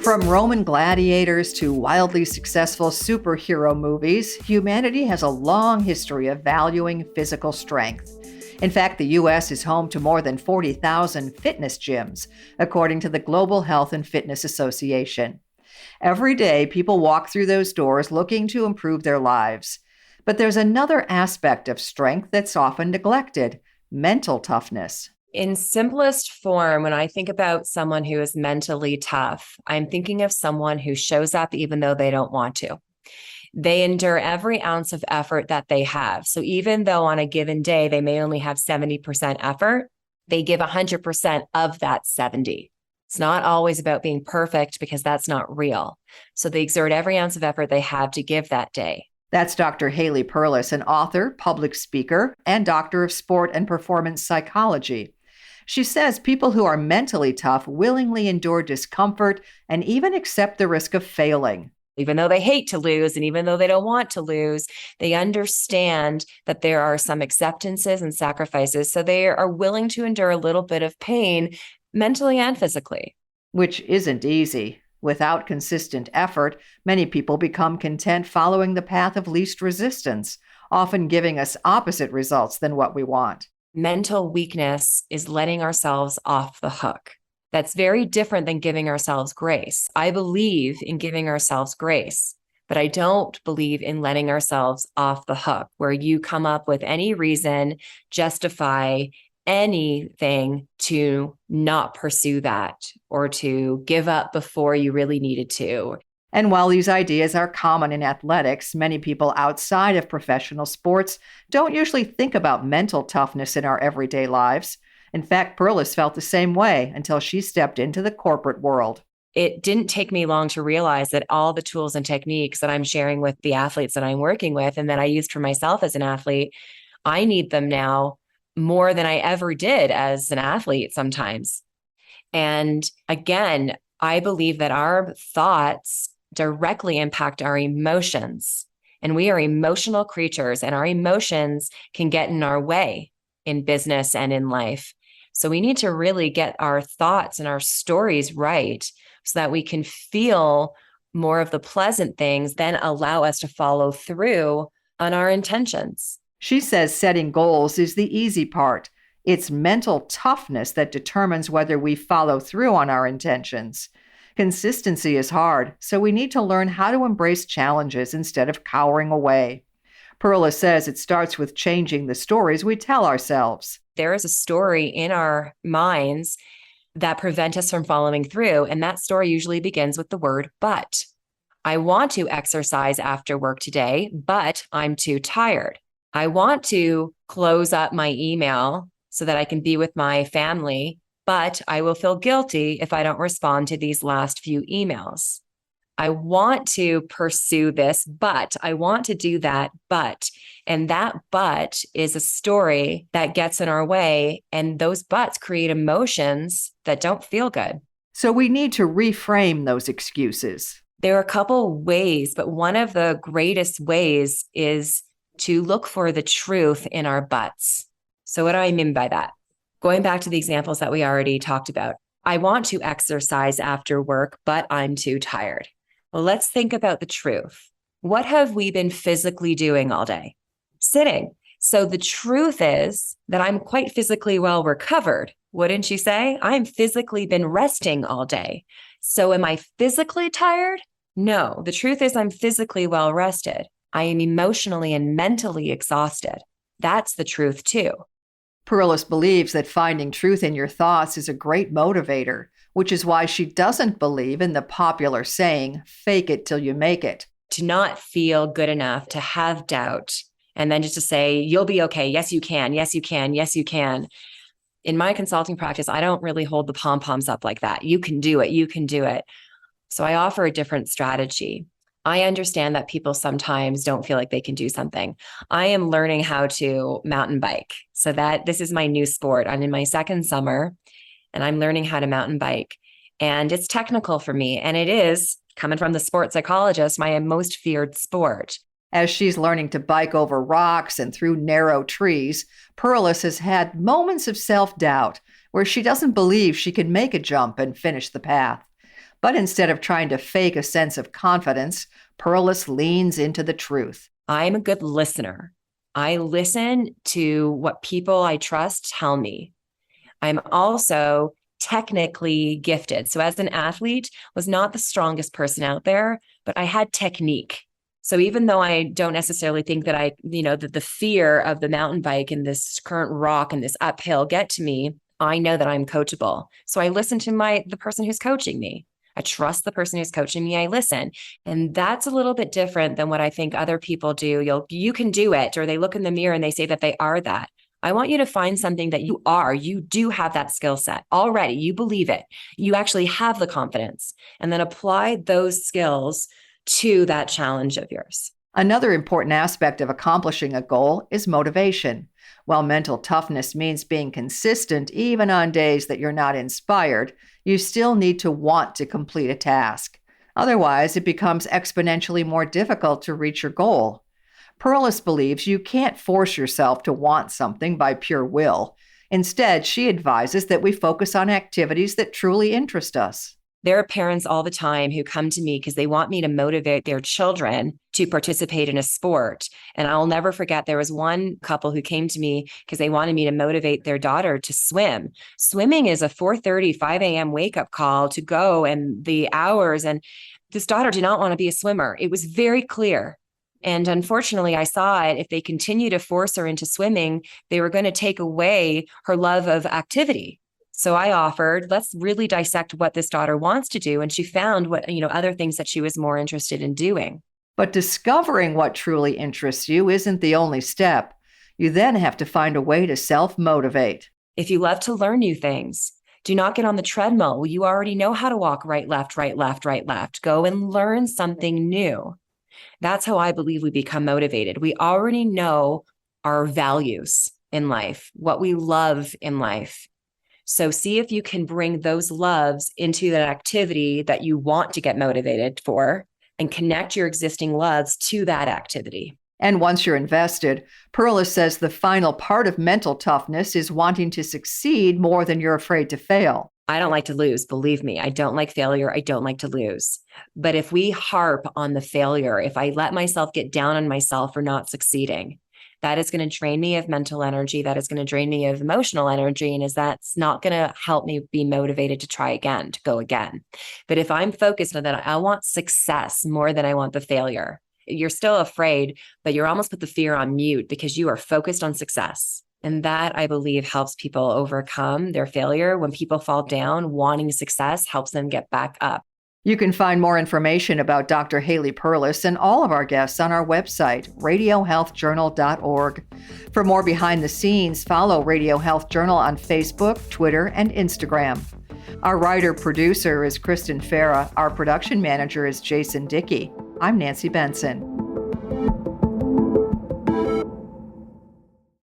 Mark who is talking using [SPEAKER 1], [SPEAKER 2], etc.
[SPEAKER 1] From Roman gladiators to wildly successful superhero movies, humanity has a long history of valuing physical strength. In fact, the U.S. is home to more than 40,000 fitness gyms, according to the Global Health and Fitness Association. Every day, people walk through those doors looking to improve their lives. But there's another aspect of strength that's often neglected: mental toughness.
[SPEAKER 2] In simplest form, when I think about someone who is mentally tough, I'm thinking of someone who shows up even though they don't want to. They endure every ounce of effort that they have. So even though on a given day they may only have 70% effort, they give 100% of that 70. It's not always about being perfect because that's not real. So they exert every ounce of effort they have to give that day.
[SPEAKER 1] That's Dr. Haley Perlus, an author, public speaker, and doctor of sport and performance psychology. She says people who are mentally tough willingly endure discomfort and even accept the risk of failing.
[SPEAKER 2] Even though they hate to lose and even though they don't want to lose, they understand that there are some acceptances and sacrifices. So they are willing to endure a little bit of pain mentally and physically.
[SPEAKER 1] Which isn't easy. Without consistent effort, many people become content following the path of least resistance, often giving us opposite results than what we want.
[SPEAKER 2] Mental weakness is letting ourselves off the hook. That's very different than giving ourselves grace. I believe in giving ourselves grace, but I don't believe in letting ourselves off the hook, where you come up with any reason, justify anything to not pursue that or to give up before you really needed to.
[SPEAKER 1] And while these ideas are common in athletics, many people outside of professional sports don't usually think about mental toughness in our everyday lives. In fact, Perlus felt the same way until she stepped into the corporate world.
[SPEAKER 2] It didn't take me long to realize that all the tools and techniques that I'm sharing with the athletes that I'm working with and that I used for myself as an athlete, I need them now more than I ever did as an athlete sometimes. And again, I believe that our thoughts directly impact our emotions. And we are emotional creatures, and our emotions can get in our way in business and in life. So we need to really get our thoughts and our stories right so that we can feel more of the pleasant things, then allow us to follow through on our intentions.
[SPEAKER 1] She says setting goals is the easy part. It's mental toughness that determines whether we follow through on our intentions. Consistency is hard, so we need to learn how to embrace challenges instead of cowering away. Perla says it starts with changing the stories we tell ourselves.
[SPEAKER 2] There is a story in our minds that prevent us from following through, and that story usually begins with the word but. I want to exercise after work today, but I'm too tired. I want to close up my email so that I can be with my family, but I will feel guilty if I don't respond to these last few emails. I want to pursue this, but I want to do that, but. And that but is a story that gets in our way, and those buts create emotions that don't feel good.
[SPEAKER 1] So we need to reframe those excuses.
[SPEAKER 2] There are a couple ways, but one of the greatest ways is to look for the truth in our buts. So what do I mean by that? Going back to the examples that we already talked about. I want to exercise after work, but I'm too tired. Well, let's think about the truth. What have we been physically doing all day? Sitting. So the truth is that I'm quite physically well recovered. Wouldn't you say? I'm physically been resting all day. So am I physically tired? No, the truth is I'm physically well rested. I am emotionally and mentally exhausted. That's the truth too.
[SPEAKER 1] Perlus believes that finding truth in your thoughts is a great motivator, which is why she doesn't believe in the popular saying, fake it till you make it.
[SPEAKER 2] To not feel good enough, to have doubt, and then just to say, you'll be okay. Yes, you can. Yes, you can. Yes, you can. In my consulting practice, I don't really hold the pom-poms up like that. You can do it. You can do it. So I offer a different strategy. I understand that people sometimes don't feel like they can do something. I am learning how to mountain bike. So that this is my new sport. I'm in my second summer and I'm learning how to mountain bike. And it's technical for me. And it is, coming from the sports psychologist, my most feared sport.
[SPEAKER 1] As she's learning to bike over rocks and through narrow trees, Perlus has had moments of self-doubt where she doesn't believe she can make a jump and finish the path. But instead of trying to fake a sense of confidence, Perlus leans into the truth.
[SPEAKER 2] I'm a good listener. I listen to what people I trust tell me. I'm also technically gifted. So as an athlete, was not the strongest person out there, but I had technique. So even though I don't necessarily think that the fear of the mountain bike and this current rock and this uphill get to me, I know that I'm coachable. So I listen to the person who's coaching me. I trust the person who's coaching me. I listen. And that's a little bit different than what I think other people do. You can do it, or they look in the mirror and they say that they are that. I want you to find something that you are. You do have that skill set already. You believe it. You actually have the confidence, and then apply those skills to that challenge of yours.
[SPEAKER 1] Another important aspect of accomplishing a goal is motivation. While mental toughness means being consistent even on days that you're not inspired, you still need to want to complete a task. Otherwise, it becomes exponentially more difficult to reach your goal. Perlus believes you can't force yourself to want something by pure will. Instead, she advises that we focus on activities that truly interest us.
[SPEAKER 2] There are parents all the time who come to me because they want me to motivate their children to participate in a sport. And I'll never forget, there was one couple who came to me because they wanted me to motivate their daughter to swim. Swimming is a 4:30, 5 a.m. wake-up call to go, and the hours. And this daughter did not want to be a swimmer. It was very clear. And unfortunately, I saw it. If they continue to force her into swimming, they were going to take away her love of activity. So I offered, let's really dissect what this daughter wants to do. And she found other things that she was more interested in doing.
[SPEAKER 1] But discovering what truly interests you isn't the only step. You then have to find a way to self-motivate.
[SPEAKER 2] If you love to learn new things, do not get on the treadmill. You already know how to walk right, left, right, left, right, left. Go and learn something new. That's how I believe we become motivated. We already know our values in life, what we love in life. So see if you can bring those loves into that activity that you want to get motivated for, and connect your existing loves to that activity.
[SPEAKER 1] And once you're invested, Perlus says the final part of mental toughness is wanting to succeed more than you're afraid to fail.
[SPEAKER 2] I don't like to lose. Believe me, I don't like failure. I don't like to lose. But if we harp on the failure, if I let myself get down on myself for not succeeding, that is going to drain me of mental energy. That is going to drain me of emotional energy. And that's not going to help me be motivated to try again, to go again. But if I'm focused on that, I want success more than I want the failure. You're still afraid, but you're almost put the fear on mute because you are focused on success. And that, I believe, helps people overcome their failure. When people fall down, wanting success helps them get back up.
[SPEAKER 1] You can find more information about Dr. Haley Perlus and all of our guests on our website, radiohealthjournal.org. For more behind the scenes, follow Radio Health Journal on Facebook, Twitter, and Instagram. Our writer-producer is Kristen Farah. Our production manager is Jason Dickey. I'm Nancy Benson.